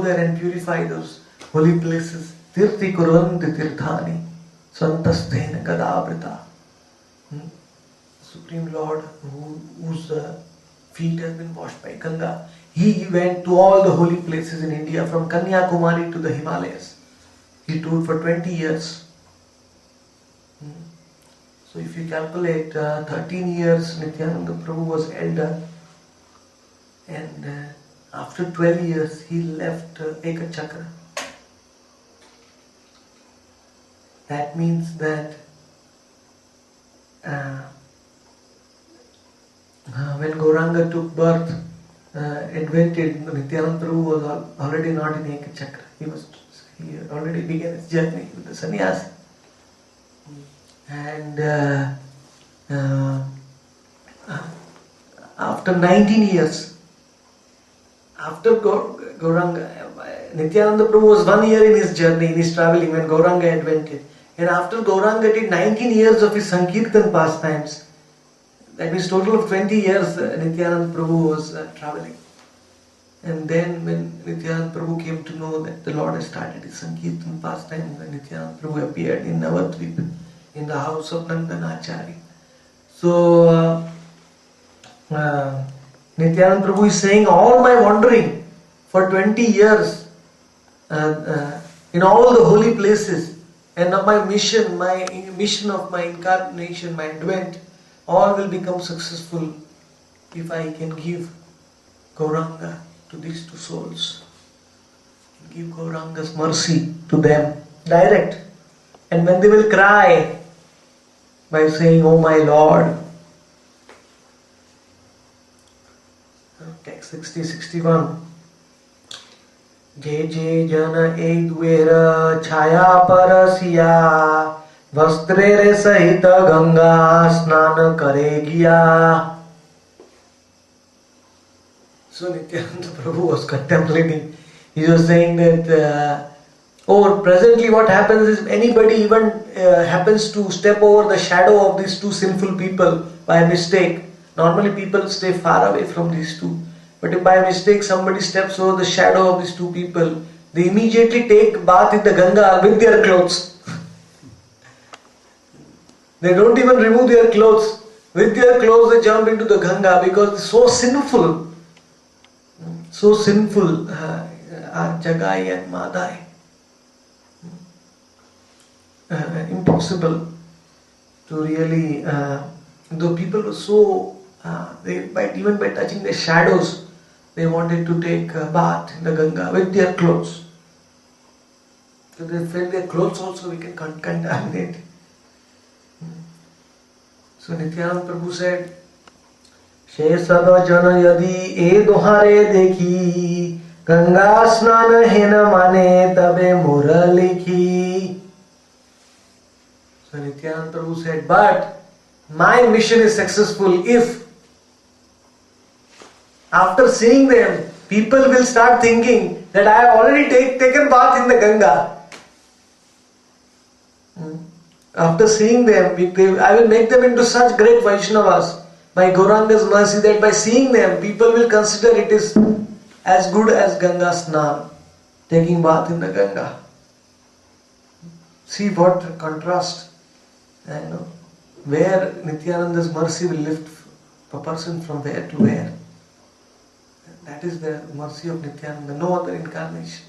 there and purify those holy places. Tirthi kuranti tirthani svantastena gadavrita. Supreme Lord, whose feet have been washed by Ganga, he went to all the holy places in India, from Kanyakumari to the Himalayas. He toured for 20 years. So if you calculate 13 years, Nityananda Prabhu was elder, and after 12 years he left Ekachakra. That means that when Gauranga took birth, invented, Nityananda Prabhu was already not in Ekachakra. He already began his journey with the sannyas. And after 19 years, after Gauranga, Nityananda Prabhu was 1 year in his journey, in his travelling, when Gauranga invented. And after Gauranga did 19 years of his Sankirtan pastimes, that means total of 20 years Nityananda Prabhu was travelling. And then when Nityananda Prabhu came to know that the Lord had started his Sankirtan pastime, when Nityananda Prabhu appeared in Navadvip, in the house of Nandanachari. So Nityananda Prabhu is saying, all my wandering for 20 years in all the holy places, and my mission of my incarnation, my advent, all will become successful if I can give Gauranga to these two souls. Give Gauranga's mercy to them, direct. And when they will cry by saying, "Oh my Lord," text 60-61. जे जे जन एक द्वेर छाया Persia वस्त्रे रे सहित गंगा स्नान करेगिया. So Nityananda Prabhu was contemplating. He was saying that presently what happens is, anybody even happens to step over the shadow of these two sinful people by mistake. Normally people stay far away from these two. But if by mistake somebody steps over the shadow of these two people, they immediately take bath in the Ganga with their clothes. They don't even remove their clothes. With their clothes they jump into the Ganga because it's so sinful. So sinful. Jagai and Madai. Impossible to really, though people were so, even by touching their shadows, they wanted to take a bath in the Ganga with their clothes. So they felt their clothes also we can contaminate. So Nityananda Prabhu said, Shesada jana yadi e dohare dekhi Ganga snan hena mane tabe mura likhi. So Nityananda Prabhu said, but my mission is successful if after seeing them, people will start thinking that I have already taken bath in the Ganga. After seeing them, I will make them into such great Vaishnavas by Gauranga's mercy that by seeing them, people will consider it is as good as Ganga Snan, taking bath in the Ganga. See what contrast, where Nityananda's mercy will lift a person from where to where. That is the mercy of Nityananda, no other incarnation.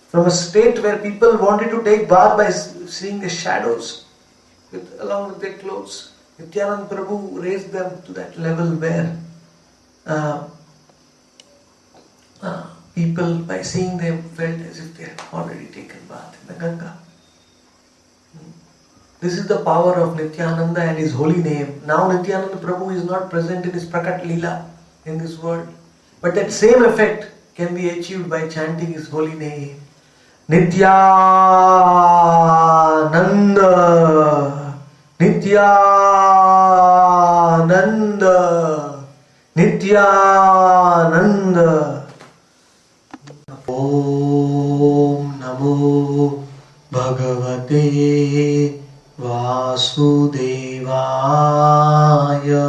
From a state where people wanted to take bath by seeing the shadows along with their clothes, Nityananda Prabhu raised them to that level where people, by seeing them, felt as if they had already taken bath in the Ganga. This is the power of Nityananda and his holy name. Now Nityananda Prabhu is not present in his Prakat Leela in this world. But that same effect can be achieved by chanting his holy name. Nityananda, Nityananda, Nityananda. Om Namo Bhagavate Vasudevaya.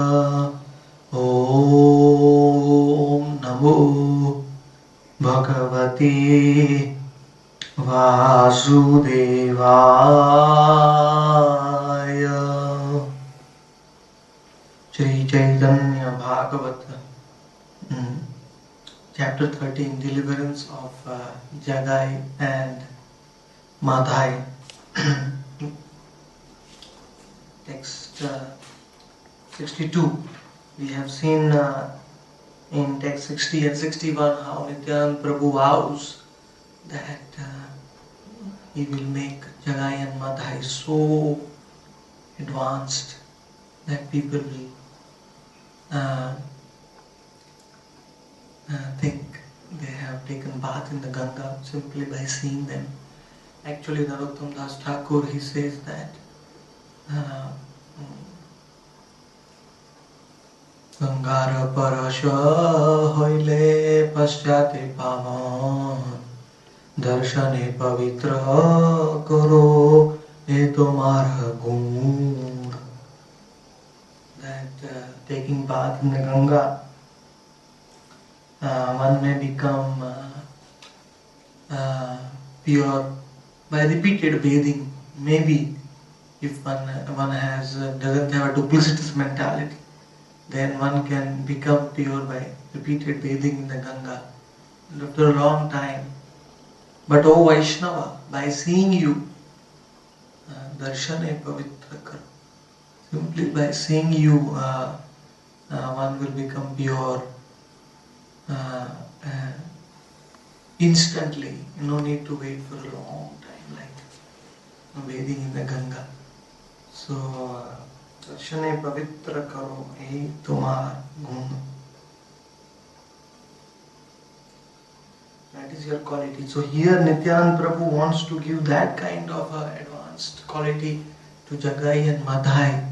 Om Namo Bhagavate Bhagavate Vasudevaya. Shri Chaitanya Bhagavata, chapter 13, Deliverance of Jagai and Madhai. Text 62. We have seen in text 60 and 61 how Nityananda Prabhu vows that he will make Jagai and Madhai so advanced that people will think they have taken bath in the Ganga simply by seeing them. Actually, Narottam Das Thakur, he says that Gangara parasha hoile paschate pavan darshane pavitra karo e tomar gun. That taking bath in the Ganga, one may become pure by repeated bathing. Maybe if one doesn't have a duplicitous mentality, then one can become pure by repeated bathing in the Ganga. And after a long time. But O Vaishnava, by seeing you, darshane pavitra karo. Simply by seeing you, one will become pure instantly. No need to wait for a long time like bathing in the Ganga. So, darshane pavitra karo ei tomar gun. That is your quality. So here Nityananda Prabhu wants to give that kind of advanced quality to Jagai and Madhai.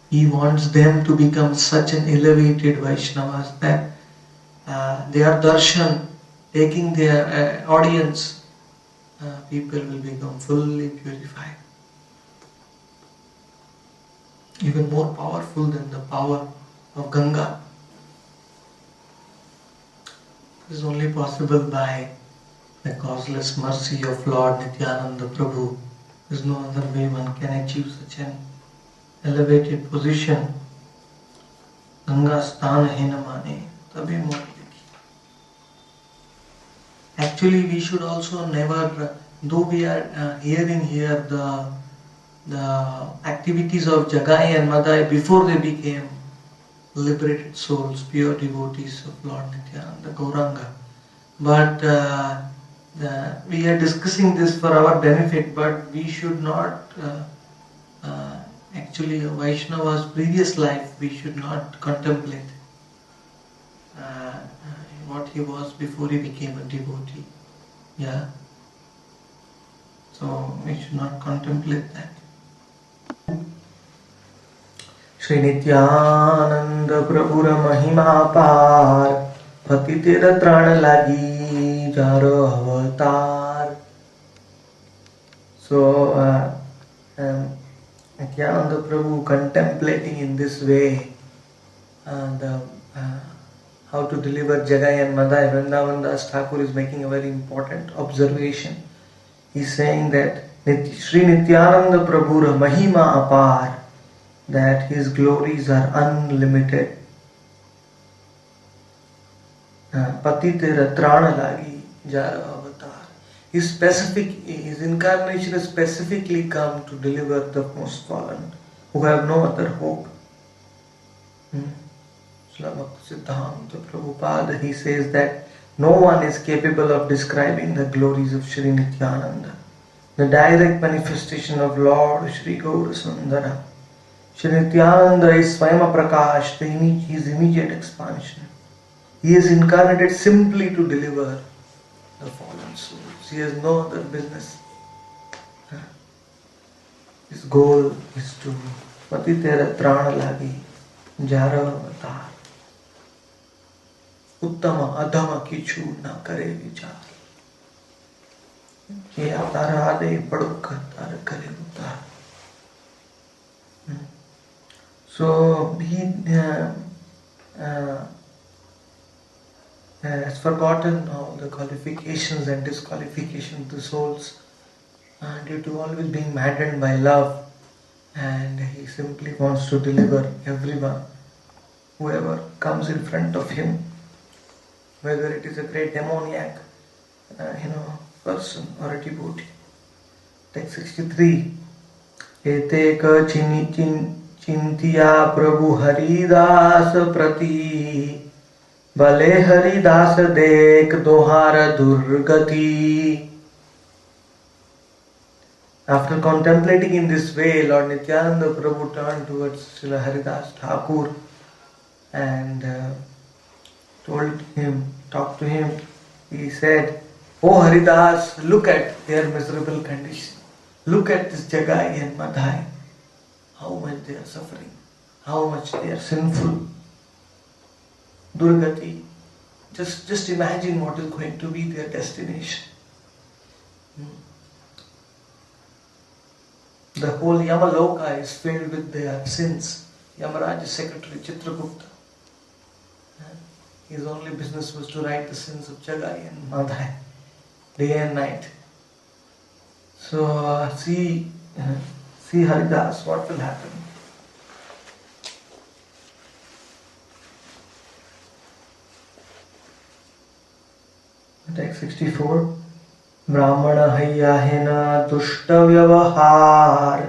He wants them to become such an elevated Vaishnavas that their darshan, taking their audience, people will become fully purified. Even more powerful than the power of Ganga. This is only possible by the causeless mercy of Lord Nityananda Prabhu. There is no other way one can achieve such an elevated position. Ganga stana hena mane tabe mokti. Actually, we should also never, though we are hearing here the activities of Jagai and Madhai before they became liberated souls, pure devotees of Lord Nityananda, Gauranga. But we are discussing this for our benefit, but we should not, actually Vaishnava's previous life, we should not contemplate what he was before he became a devotee. Yeah. So we should not contemplate that. Shri Nityananda Prabhura Mahima Par Patitera Trana Lagi Jaro Avatar. So Nityananda Prabhu, contemplating in this way how to deliver Jagai and Madhai, Vrindavan Das Thakur is making a very important observation. He is saying that Shri Nityananda Prabhura Mahima Apar, that his glories are unlimited. Patitera Trana Lagi Jara Avatar. His incarnation has specifically come to deliver the most fallen, who have no other hope. Siddhanta Prabhupada, he says that no one is capable of describing the glories of Shri Nityananda, the direct manifestation of Lord Shri Gaura Sundara. Shri Nityananda is Swayama Prakash, his immediate expansion. He is incarnated simply to deliver the fallen souls. He has no other business. His goal is to Patitera Trana Lagi Jara Avatar. Uttama adhama kichu na kare vichar. Ye atara de padukka tar kare utar. So he has forgotten all the the qualifications and disqualifications of the souls due to always being maddened by love, and he simply wants to deliver everyone, whoever comes in front of him, whether it is a great demoniac, person or a devotee. Text 63. Ete ka चिंतिया प्रभु हरिदास प्रति भले हरिदास देख दोहार दुर्गति. After contemplating in this way, Lord Nityananda Prabhu turned towards Srila Haridas Thakur and talked to him. He said, "Oh Haridas, look at their miserable condition. Look at this Jagai and Madhai. How much they are suffering, how much they are sinful. Durgati, just imagine what is going to be their destination." The whole Yamaloka is filled with their sins. Yamaraj's secretary Chitragupta, his only business was to write the sins of Jagai and Madhai, day and night. So see Haridas, what will happen? Text 64. Brahmana hayyahena dushta vyavahar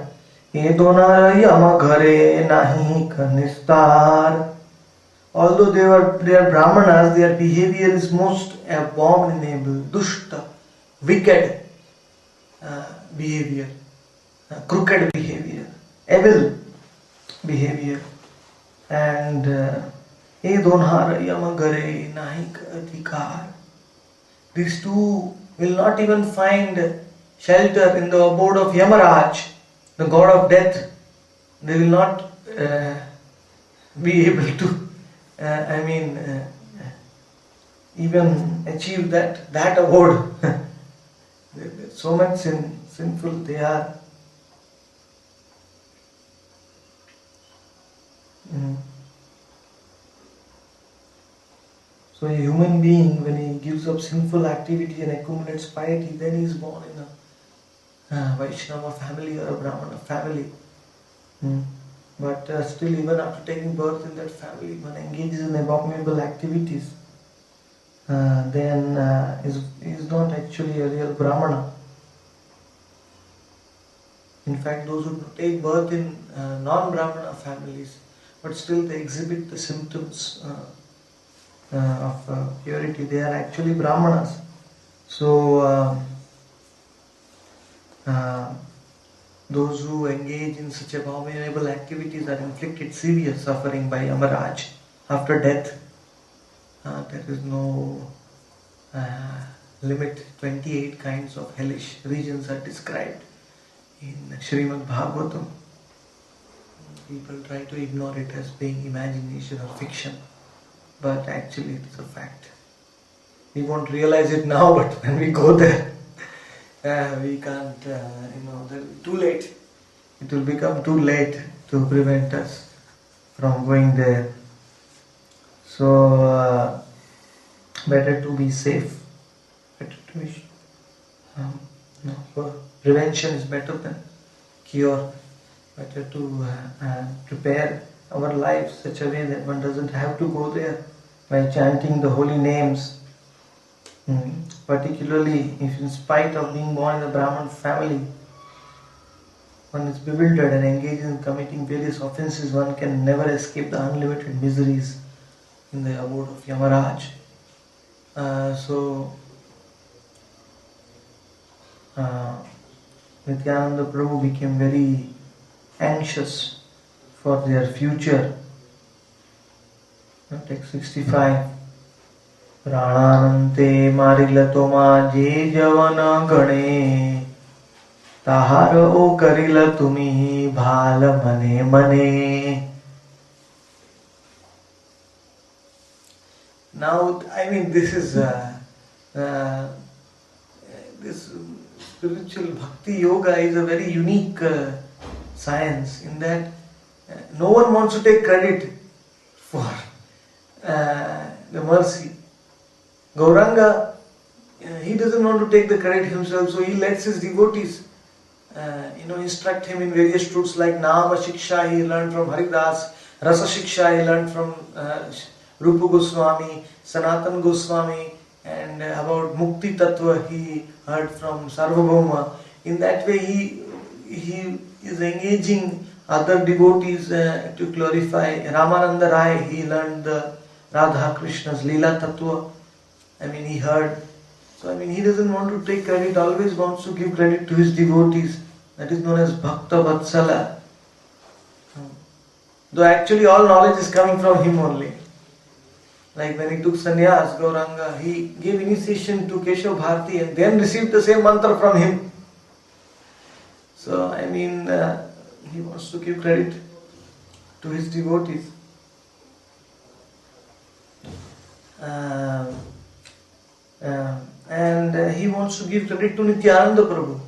edona yama ghare nahi kanistar. Although they are brahmanas, their behavior is most abominable, dushta, wicked behavior, crooked behavior, evil behavior, and edonhara yama ghare nahi adhikar. These two will not even find shelter in the abode of Yamaraj, the god of death. They will not be able to, even achieve that abode. So much sinful they are. So a human being, when he gives up sinful activity and accumulates piety, then he is born in a Vaishnava family or a Brahmana family. But still, even after taking birth in that family, one engages in abominable activities, then he is not actually a real Brahmana. In fact, those who take birth in non-Brahmana families, but still they exhibit the symptoms of purity, they are actually Brahmanas. So those who engage in such abominable activities are inflicted severe suffering by Yamaraj after death. There is no limit. 28 kinds of hellish regions are described in Srimad Bhagavatam. People try to ignore it as being imagination or fiction, but actually it is a fact. We won't realize it now, but when we go there, we can't, too late. It will become too late to prevent us from going there. So, better to be safe. Better to be, prevention is better than cure. Better to prepare our lives such a way that one doesn't have to go there by chanting the holy names. Particularly if in spite of being born in a Brahman family, one is bewildered and engages in committing various offences, one can never escape the unlimited miseries in the abode of Yamaraj. Nityananda Prabhu became very anxious for their future. Text 65. प्राणानंते मारिल तोमा जे जवन गणे ताहार ओ करिल तुमी भाल मने मने. Now, this is this spiritual bhakti yoga is a very unique science in that no one wants to take credit for the mercy. Gauranga he doesn't want to take the credit himself, so he lets his devotees instruct him in various truths like Nama Shiksha he learned from Haridas, Rasa Shiksha he learned from Rupa Goswami, Sanatan Goswami, and about Mukti Tattva he heard from Sarvabhauma. In that way he is engaging other devotees to glorify. Ramananda Rai, he learned the Radha Krishna's Leela Tattva. He heard. So he doesn't want to take credit, always wants to give credit to his devotees. That is known as Bhakta Vatsala. Though actually all knowledge is coming from him only. Like when he took sannyas, Gauranga, he gave initiation to Keshav Bharati and then received the same mantra from him. So he wants to give credit to his devotees. And he wants to give credit to Nityananda Prabhu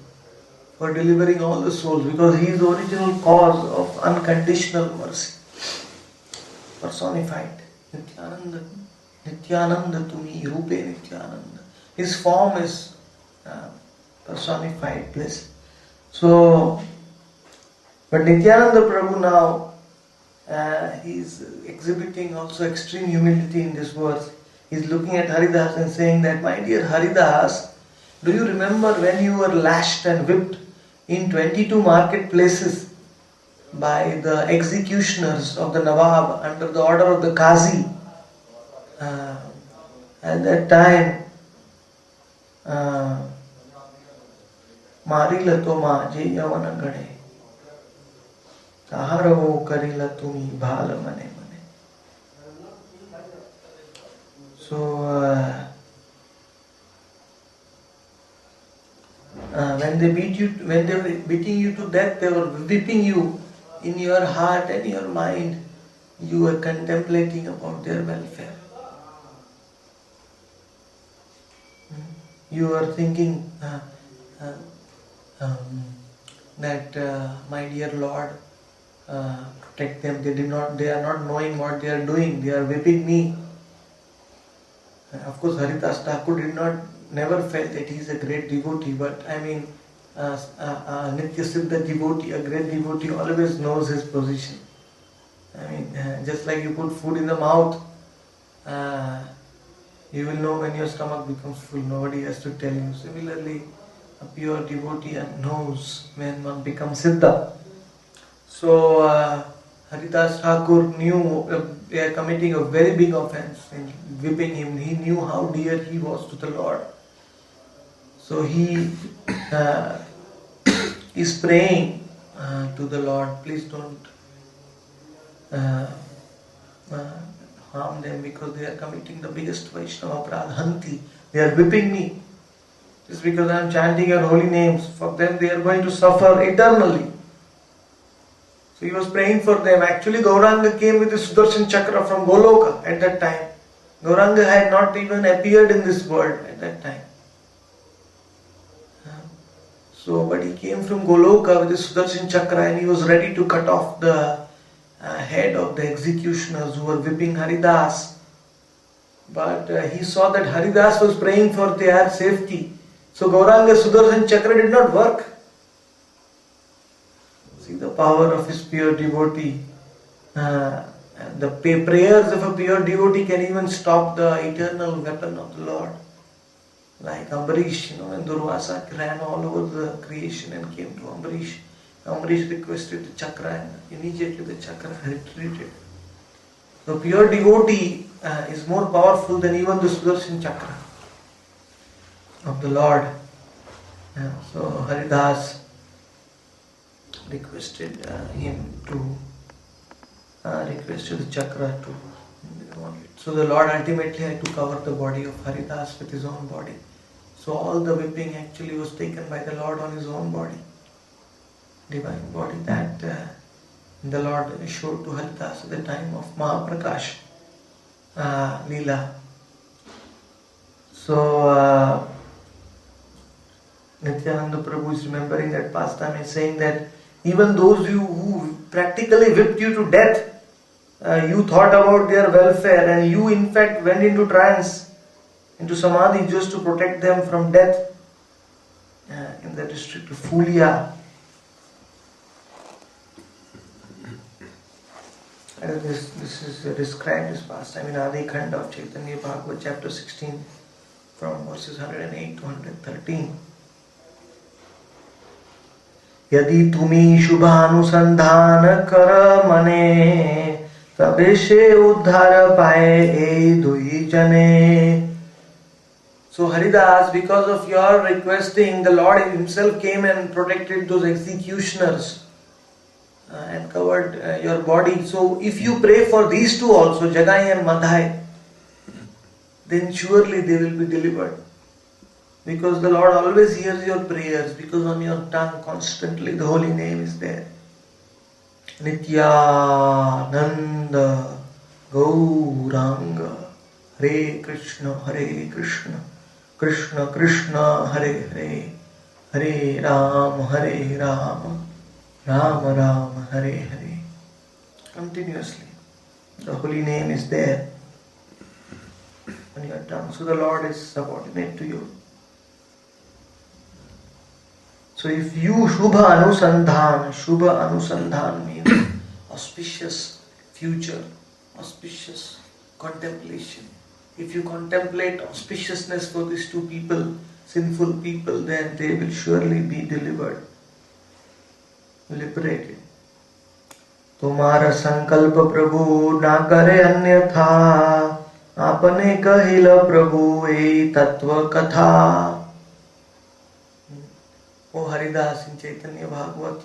for delivering all the souls, because he is the original cause of unconditional mercy personified. Nityananda Tumi Rupe Nityananda. His form is personified bliss. So, but Nityananda Prabhu now, he is exhibiting also extreme humility in this verse. He is looking at Haridas and saying that, my dear Haridas, do you remember when you were lashed and whipped in 22 marketplaces by the executioners of the Nawab under the order of the Qazi? At that time, Marila Toma Jayavana Gade Taharavo Karila Tumi Bhala Mane Mane. So when they beat you, when they were beating you to death, they were whipping you. In your heart and your mind, you were contemplating about their welfare. You are thinking that my dear Lord, protect them. They are not knowing what they are doing. They are whipping me. Of course, Haridas Thakur never felt that he is a great devotee, but Nitya Siddha devotee, a great devotee, always knows his position. Just like you put food in the mouth, you will know when your stomach becomes full. Nobody has to tell you. Similarly, a pure devotee knows when one becomes Siddha. So, Haridas Thakur knew they are committing a very big offense in whipping him. He knew how dear he was to the Lord. So he is praying to the Lord, please don't harm them, because they are committing the biggest Vaishnava Pradhanti. They are whipping me. Just because I am chanting your holy names. For them they are going to suffer eternally. So he was praying for them. Actually Gauranga came with the Sudarshan Chakra from Goloka at that time. Gauranga had not even appeared in this world at that time. But he came from Goloka with the Sudarshan Chakra and he was ready to cut off the head of the executioners who were whipping Haridas. But he saw that Haridas was praying for their safety. So Gauranga's Sudarshan Chakra did not work. See the power of his pure devotee. The prayers of a pure devotee can even stop the eternal weapon of the Lord. Like Ambarish, when Durvasa ran all over the creation and came to Ambarish. Ambarish requested the chakra and immediately the chakra retreated. So pure devotee is more powerful than even the Sudarshan Chakra of the Lord. So Haridas requested him to requested the chakra to. So the Lord ultimately had to cover the body of Haridas with his own body. So all the whipping actually was taken by the Lord on his own body, divine body, that the Lord showed to Haridas at the time of Mahaprakash Leela. So Nityananda Prabhu is remembering that pastime and saying that even those who practically whipped you to death, you thought about their welfare and you in fact went into trance into Samadhi just to protect them from death in the district of Fulia. This is described as pastime in Adi Khanda of Chaitanya Bhagavad chapter 16 from verses 108 to 113. यदि तुम्ही शुभानुसंधान कर मने तबे से उद्धार पाए ए दुई जने. So Haridas, because of your requesting, the Lord himself came and protected those executioners and covered your body. So if you pray for these two also, Jagai and Madhai, then surely they will be delivered. Because the Lord always hears your prayers, because on your tongue constantly the holy name is there. Nityananda Gauranga Hare Krishna Krishna Krishna Hare Hare Hare Ram Ram Ram Hare Hare. Continuously the holy name is there on your tongue. So the Lord is subordinate to you. So if you Shubha Anusandhan means auspicious future, auspicious contemplation. If you contemplate auspiciousness for these two people, sinful people, then they will surely be delivered, liberated. तुम्हारा संकल्प प्रभु ना करे अन्यथा, आपने कहिल प्रभु ए तत्व कथा. O Haridas, in Chaitanya Bhagavat,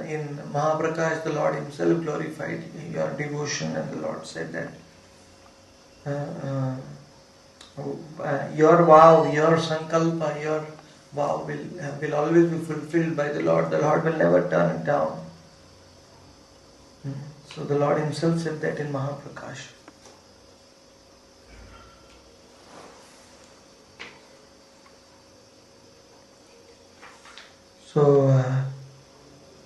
in Mahaprakash, the Lord himself glorified your devotion, and the Lord said that your vow, your sankalpa, your vow will always be fulfilled by the Lord. The Lord will never turn it down. So the Lord himself said that in Mahaprakash. So,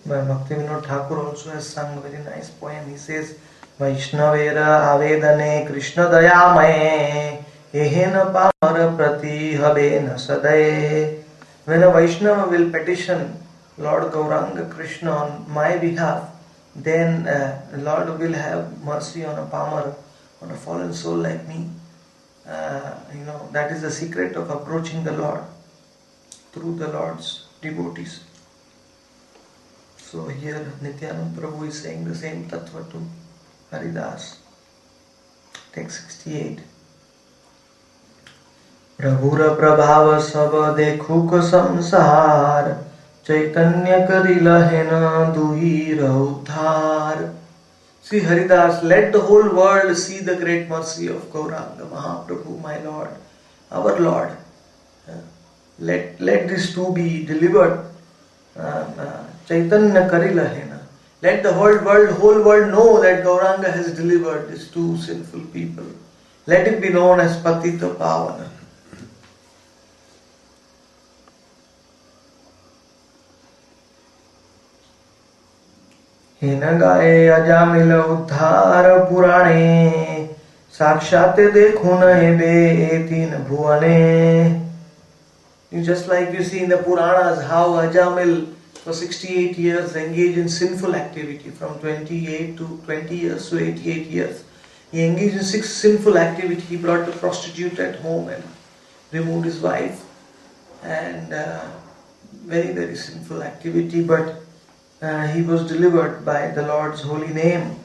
Bhaktivinoda Thakur also has sung a very nice poem. He says, Vaishnavera avedane Krishna dayamaye ehena pamara prati habena sadaye. When a Vaishnava will petition Lord Gauranga Krishna on my behalf, then Lord will have mercy on a pamar, on a fallen soul like me. That is the secret of approaching the Lord, through the Lord's devotees. So here Nityananda Prabhu is saying the same tattva to Haridas. Text 68. Prabhura prabhava sab dekhuk samsar chaitanya karila hena duhira uddhar. See Haridas, let the whole world see the great mercy of Gauranga Mahaprabhu, my Lord, our Lord. Let these two be delivered. Chaitanya Karila Hena. Let the whole world know that Gauranga has delivered these two sinful people. Let it be known as Patita Pavana. Hena gaye ajamila uddhar purane sakshate dekhuna hebe etin bhuvane. Just like you see in the Puranas how Ajamil for 68 years engaged in sinful activity from 28 to 20 years to 88 years. He engaged in 6 sinful activity. He brought the prostitute at home and removed his wife, and very, very sinful activity, but he was delivered by the Lord's holy name.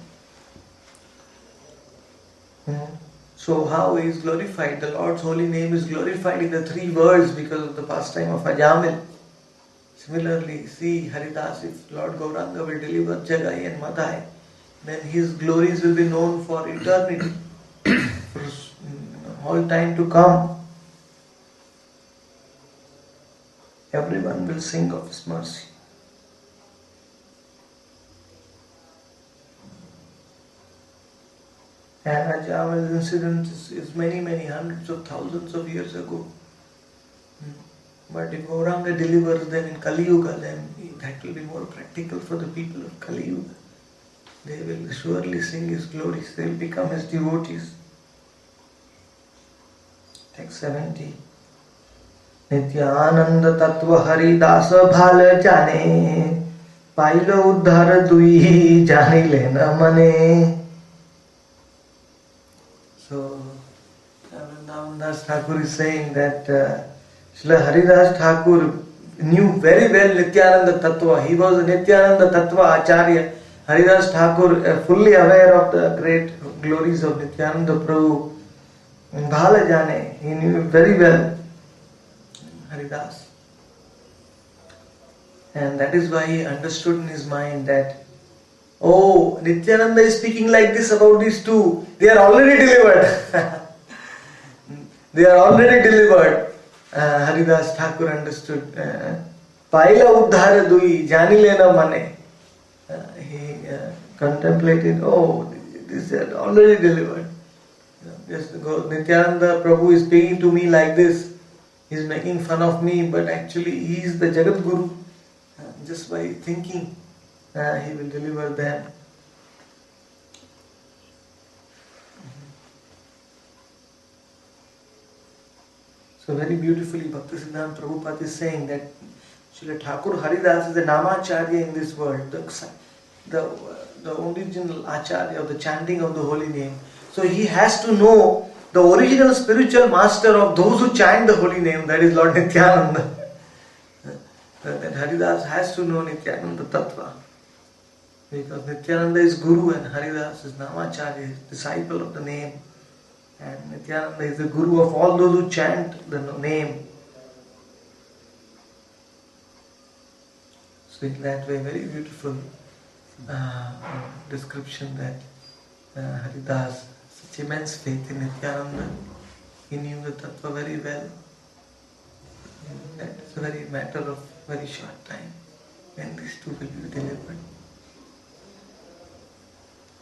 So how he is glorified? The Lord's holy name is glorified in the 3 worlds because of the pastime of Ajamil. Similarly, see Haridas, if Lord Gauranga will deliver Jagai and Madhai, then his glories will be known for eternity, for all time to come. Everyone will sing of his mercy. And Ajamil's incident is many, many hundreds of thousands of years ago. But if Gauranga delivers them in Kali Yuga, then that will be more practical for the people of Kali Yuga. They will surely sing his glories. They will become his devotees. Text 70. Nityanand तत्व हरिदास भाल जाने, pile उद्धार दुई जानिले न मने. So Vrindavan Das Thakur is saying that Srila Haridas Thakur knew very well Nityananda Tattva. He was a Nityananda Tattva Acharya. Haridas Thakur, fully aware of the great glories of Nityananda Prabhu. Bhala Jane, he knew very well Haridas. And that is why he understood in his mind that, oh, Nityananda is speaking like this about these two. They are already delivered. They are already delivered. Haridas Thakur understood. Paila uddhara dui, janile na mane. He contemplated, oh, these are already delivered. Just go, Nityananda Prabhu is speaking to me like this. He is making fun of me, but actually he is the Jagat Guru. Just by thinking, he will deliver them. So very beautifully Bhaktisiddhanta Prabhupada is saying that Srila Thakur Haridas is the Namacharya in this world, the original Acharya of the chanting of the holy name. So he has to know the original spiritual master of those who chant the holy name, that is Lord Nityananda. That Haridas has to know Nityananda Tattva. Because Nityananda is Guru and Haridas is Namacharya, disciple of the name. And Nityananda is the Guru of all those who chant the name. So in that way, very beautiful description that Haridas, such immense faith in Nityananda, he knew the Tattva very well. And that is a very matter of very short time when these two will be delivered.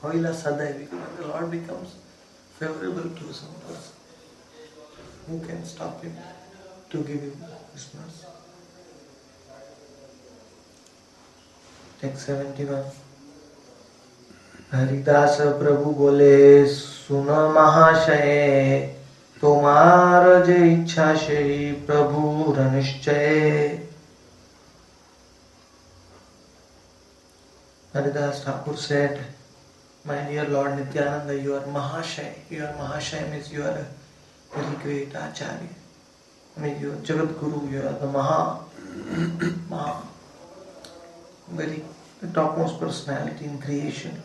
Hoila Sadai, because when the Lord becomes favorable to some person, who can stop him to give him his mercy? Text 71. Haridas प्रभु बोले सुन महाशय, तुम्हार जे इच्छा से प्रभु निश्चय. Haridas Thakur said, my dear Lord Nityananda, you are Mahashay. You are Mahashay means you are a very great Acharya. I mean, you are Jagat Guru, you are the Maha, very the topmost personality in creation.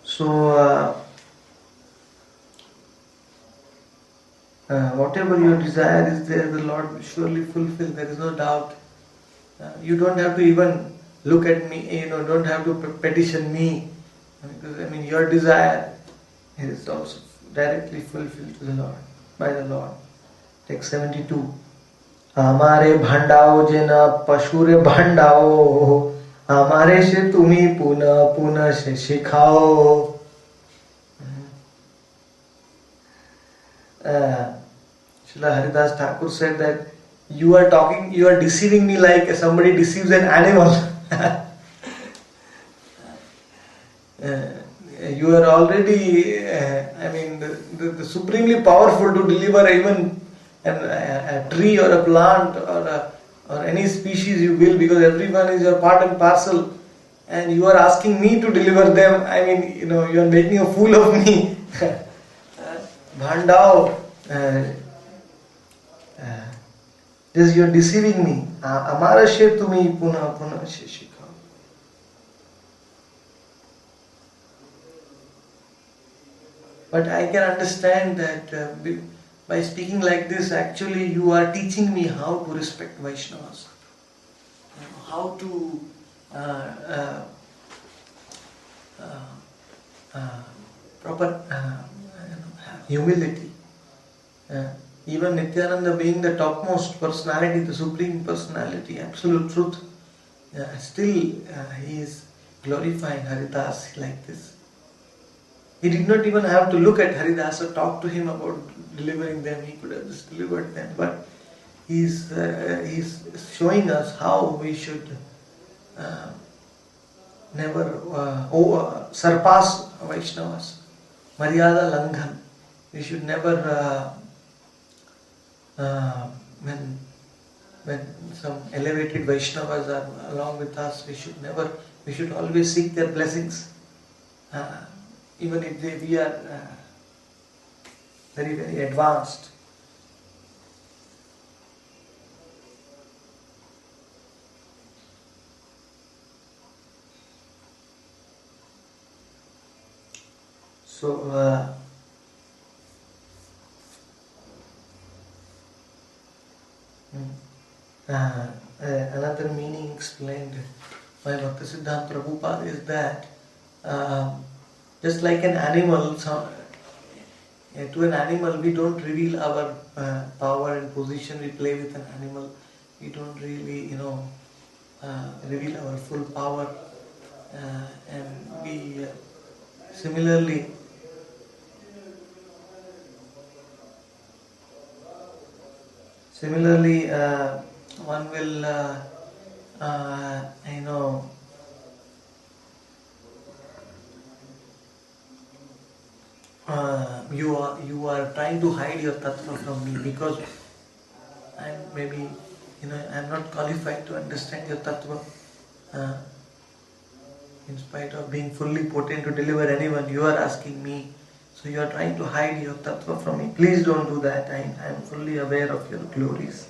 So, whatever your desire is there, the Lord will surely fulfill. There is no doubt. You don't have to even look at me, don't have to petition me. Because, your desire is also directly fulfilled to the Lord, by the Lord. Text 72. हमारे भंडाओ जिना पशुरे भंडाओ, हमारे से तुम्ही पुनः पुनः से सिखाओ. Srila Haridas Thakur said that you are deceiving me like somebody deceives an animal. You are already, the supremely powerful to deliver even a tree or a plant or any species you will, because everyone is your part and parcel, and you are asking me to deliver them. You are making a fool of me. Bhandao, this you are deceiving me. Amara she tumi puna puna she shikha. But I can understand that by speaking like this, actually you are teaching me how to respect Vaishnavas, how to proper humility. Even Nityananda being the topmost personality, the supreme personality, absolute truth, still he is glorifying Haridas like this. He did not even have to look at Haridas or talk to him about delivering them. He could have just delivered them. But he's showing us how we should never surpass Vaishnavas. Maryada Langhan. We should never uh, when when some elevated Vaishnavas are along with us, we should always seek their blessings, even if we are very, very advanced. So, another meaning explained by Bhaktisiddhanta Prabhupada is that just like an animal, to an animal we don't reveal our power and position. We play with an animal. We don't really, reveal our full power, and we similarly. Similarly, one will, you know, you are trying to hide your tattva from me because I'm not qualified to understand your tattva. In spite of being fully potent to deliver anyone, you are asking me. So you are trying to hide your tattva from me. Please don't do that. I am fully aware of your glories.